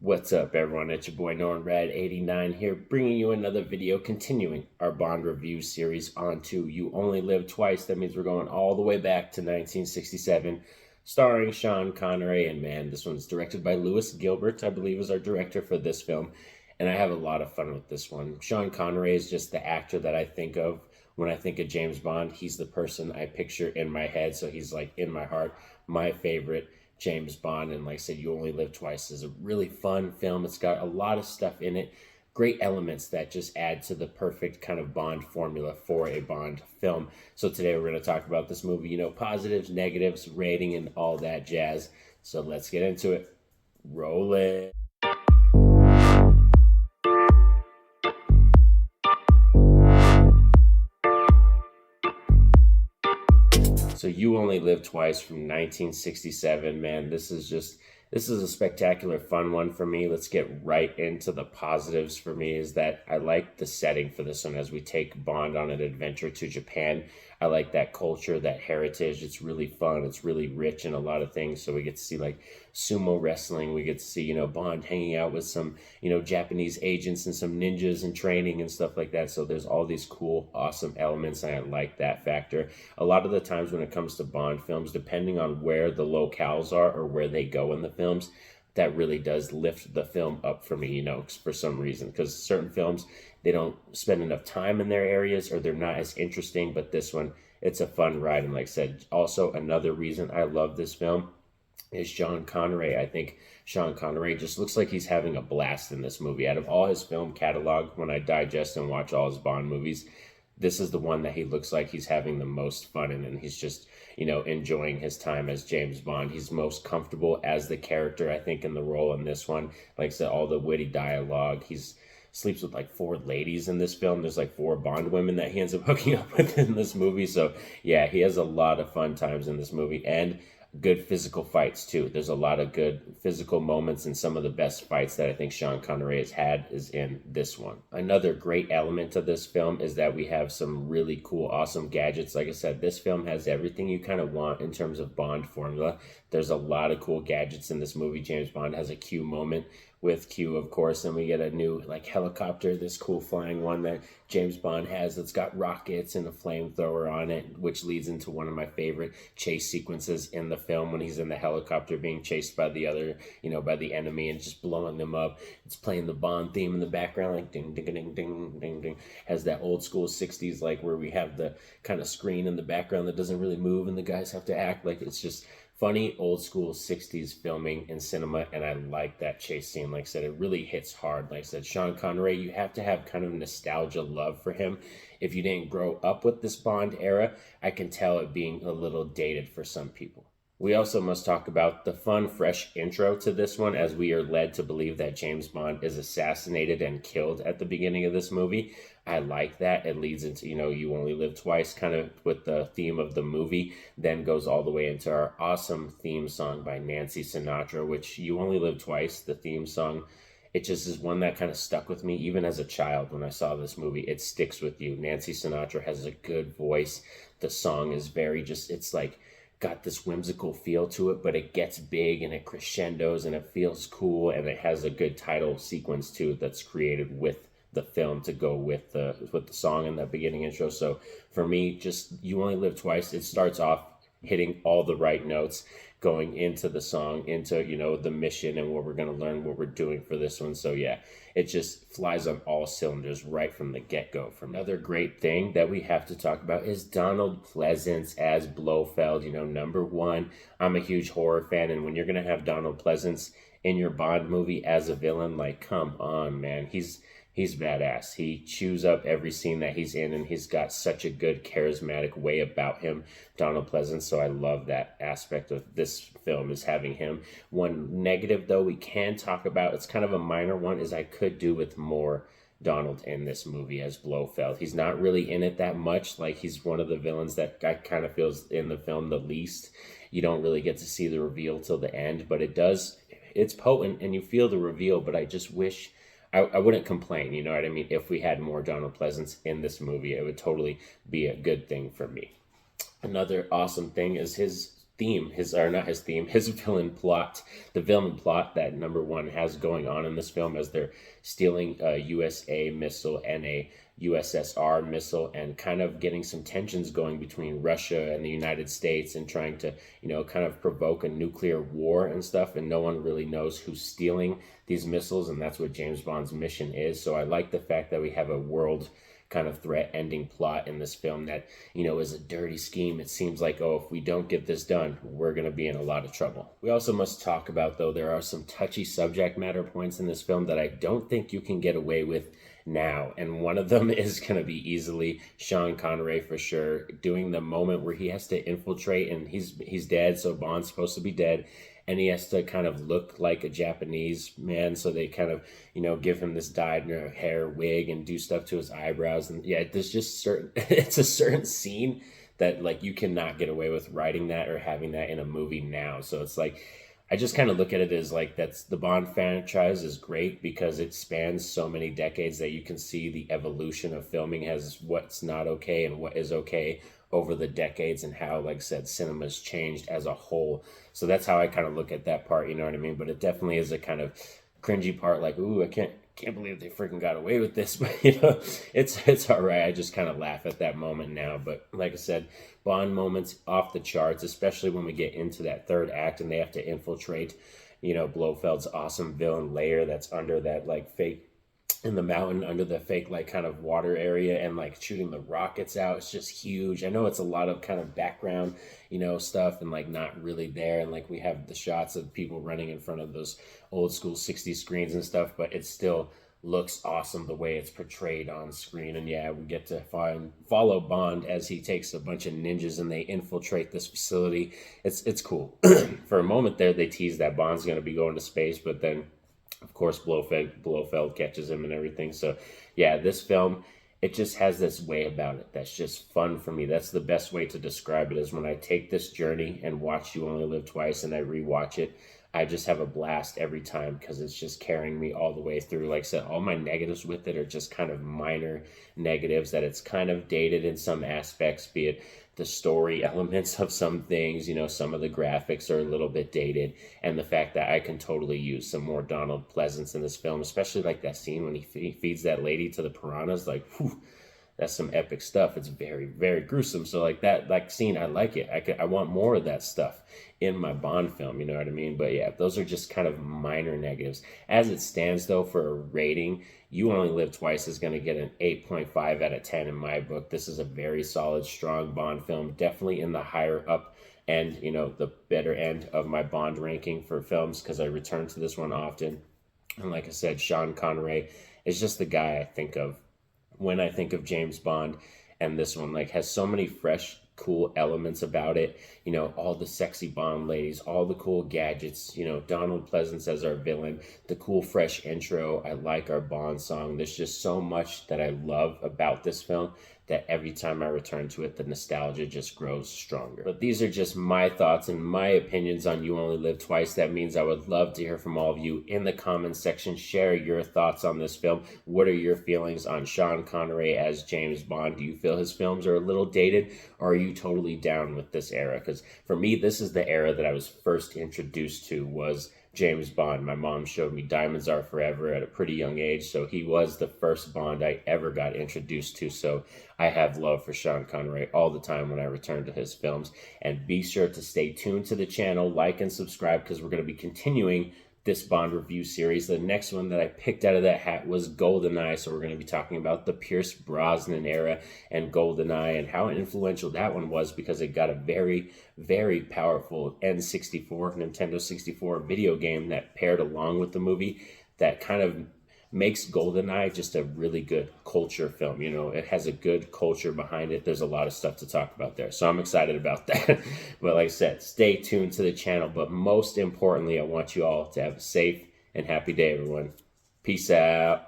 What's up, everyone? It's your boy Norman Rad 89 here, bringing you another video, continuing our Bond review series onto You Only Live Twice. That means we're going all the way back to 1967, starring Sean Connery. And man, this one's directed by Lewis Gilbert, I believe, is our director for this film. And I have a lot of fun with this one. Sean Connery is just the actor that I think of when I think of James Bond. He's the person I picture in my head, so he's like in my heart, my favorite James Bond. And like I said, You Only Live Twice is a really fun film. It's got a lot of stuff in it, great elements that just add to the perfect kind of Bond formula for a Bond film. So today we're going to talk about this movie, positives, negatives, rating, and all that jazz. So let's get into it. Roll it. So You Only Live Twice from 1967. Man, this is a spectacular fun one for me. Let's get right into the positives for me. Is that I like the setting for this one as we take Bond on an adventure to Japan. I like that culture, that heritage. It's really fun. It's really rich in a lot of things. So we get to see like sumo wrestling. We get to see, Bond hanging out with some, Japanese agents and some ninjas and training and stuff like that. So there's all these cool, awesome elements. And I like that factor. A lot of the times when it comes to Bond films, depending on where the locales are or where they go in the films, that really does lift the film up for me, for some reason. Because certain films, they don't spend enough time in their areas or they're not as interesting. But this one, it's a fun ride. And like I said, also another reason I love this film is Sean Connery. I think Sean Connery just looks like he's having a blast in this movie. Out of all his film catalog, when I digest and watch all his Bond movies, this is the one that he looks like he's having the most fun in, and he's just, enjoying his time as James Bond. He's most comfortable as the character, I think, in the role in this one. Like I said, all the witty dialogue. He's sleeps with like four ladies in this film. There's like four Bond women that he ends up hooking up with in this movie. So yeah, he has a lot of fun times in this movie, and good physical fights too. There's a lot of good physical moments, and some of the best fights that I think Sean Connery has had is in this one. Another great element of this film is that we have some really cool, awesome gadgets. Like I said, this film has everything you kind of want in terms of Bond formula. There's a lot of cool gadgets in this movie. James Bond has a Q moment with Q, of course, and we get a new like helicopter, this cool flying one that James Bond has that's got rockets and a flamethrower on it, which leads into one of my favorite chase sequences in the film when he's in the helicopter being chased by the other, by the enemy and just blowing them up. It's playing the Bond theme in the background, like ding, ding, ding, ding, ding, ding. Has that old school 60s, like where we have the kind of screen in the background that doesn't really move and the guys have to act like it's just funny old school 60s filming in cinema. And I like that chase scene. Like I said, it really hits hard. Like I said, Sean Connery, you have to have kind of nostalgia love for him. If you didn't grow up with this Bond era, I can tell it being a little dated for some people. We also must talk about the fun, fresh intro to this one, as we are led to believe that James Bond is assassinated and killed at the beginning of this movie. I like that. It leads into, You Only Live Twice, kind of with the theme of the movie, then goes all the way into our awesome theme song by Nancy Sinatra, which You Only Live Twice, the theme song, it just is one that kind of stuck with me even as a child when I saw this movie. It sticks with you. Nancy Sinatra has a good voice. The song is very just, it's like, got this whimsical feel to it, but it gets big and it crescendos and it feels cool, and it has a good title sequence too that's created with the film to go with the song in that beginning intro. So for me, just You Only Live Twice, it starts off hitting all the right notes going into the song, into the mission and what we're going to learn, what we're doing for this one. So yeah, it just flies on all cylinders right from the get-go. From another great thing that we have to talk about is Donald Pleasence as Blofeld. Number one, I'm a huge horror fan, and when you're going to have Donald Pleasence in your Bond movie as a villain, like, come on, man. He's badass. He chews up every scene that he's in, and he's got such a good charismatic way about him, Donald Pleasence. So I love that aspect of this film, is having him. One negative, though, we can talk about, it's kind of a minor one, is I could do with more Donald in this movie as Blofeld. He's not really in it that much. Like, he's one of the villains that I kind of feels in the film the least. You don't really get to see the reveal till the end, but it's potent and you feel the reveal. But I just wish, I wouldn't complain, you know what I mean? If we had more Donald Pleasence in this movie, it would totally be a good thing for me. Another awesome thing is his theme, his or not his theme, his villain plot, the villain plot that number one has going on in this film as they're stealing a USA missile and a USSR missile and kind of getting some tensions going between Russia and the United States and trying to, kind of provoke a nuclear war and stuff. And no one really knows who's stealing these missiles. And that's what James Bond's mission is. So I like the fact that we have a world kind of threat ending plot in this film that, is a dirty scheme. It seems like, oh, if we don't get this done, we're going to be in a lot of trouble. We also must talk about, though, there are some touchy subject matter points in this film that I don't think you can get away with now. And one of them is going to be easily Sean Connery for sure, doing the moment where he has to infiltrate and he's dead. So Bond's supposed to be dead. And he has to kind of look like a Japanese man. So they kind of, give him this dyed hair wig and do stuff to his eyebrows. And yeah, there's just it's a certain scene that like you cannot get away with writing that or having that in a movie now. So it's like, I just kind of look at it as like that's the Bond franchise is great because it spans so many decades that you can see the evolution of filming as what's not okay and what is okay over the decades and how, like I said, cinema's changed as a whole. So that's how I kind of look at that part, you know what I mean? But it definitely is a kind of cringy part, like, ooh, I can't believe they freaking got away with this. But it's all right. I just kind of laugh at that moment now. But like I said, Bond moments off the charts, especially when we get into that third act and they have to infiltrate, Blofeld's awesome villain lair that's under that like fake in the mountain under the fake like kind of water area and like shooting the rockets out. It's just huge. I know it's a lot of kind of background, stuff and like not really there. And like we have the shots of people running in front of those old school 60 screens and stuff, but it still looks awesome the way it's portrayed on screen. And yeah, we get to follow Bond as he takes a bunch of ninjas and they infiltrate this facility. It's cool. For a moment there, they tease that Bond's going to be going to space, but then of course, Blofeld catches him and everything. So, yeah, this film, it just has this way about it that's just fun for me. That's the best way to describe it is when I take this journey and watch You Only Live Twice and I rewatch it, I just have a blast every time because it's just carrying me all the way through. Like I said, all my negatives with it are just kind of minor negatives that it's kind of dated in some aspects, be it the story elements of some things, some of the graphics are a little bit dated, and the fact that I can totally use some more Donald Pleasance in this film, especially like that scene when he feeds that lady to the piranhas, like, whew, that's some epic stuff. It's very, very gruesome. So like that scene, I like it. I want more of that stuff in my Bond film, you know what I mean? But yeah, those are just kind of minor negatives. As it stands though, for a rating, You Only Live Twice is going to get an 8.5 out of 10 in my book. This is a very solid, strong Bond film, definitely in the higher up end, the better end of my Bond ranking for films because I return to this one often. And like I said, Sean Connery is just the guy I think of when I think of James Bond, and this one like has so many fresh, cool elements about it. All the sexy Bond ladies, all the cool gadgets, Donald Pleasance as our villain, the cool, fresh intro. I like our Bond song. There's just so much that I love about this film that every time I return to it, the nostalgia just grows stronger. But these are just my thoughts and my opinions on You Only Live Twice. That means I would love to hear from all of you in the comments section. Share your thoughts on this film. What are your feelings on Sean Connery as James Bond? Do you feel his films are a little dated, or are you totally down with this era? Because for me, this is the era that I was first introduced to was James Bond. My mom showed me Diamonds Are Forever at a pretty young age, so he was the first Bond I ever got introduced to. So I have love for Sean Connery all the time when I return to his films. And be sure to stay tuned to the channel, like and subscribe, because we're going to be continuing this Bond review series. The next one that I picked out of that hat was GoldenEye, so we're going to be talking about the Pierce Brosnan era and GoldenEye and how influential that one was because it got a very, very powerful N64, Nintendo 64 video game that paired along with the movie that kind of makes GoldenEye just a really good culture film. It has a good culture behind it. There's a lot of stuff to talk about there. So I'm excited about that. But like I said, stay tuned to the channel. But most importantly, I want you all to have a safe and happy day, everyone. Peace out.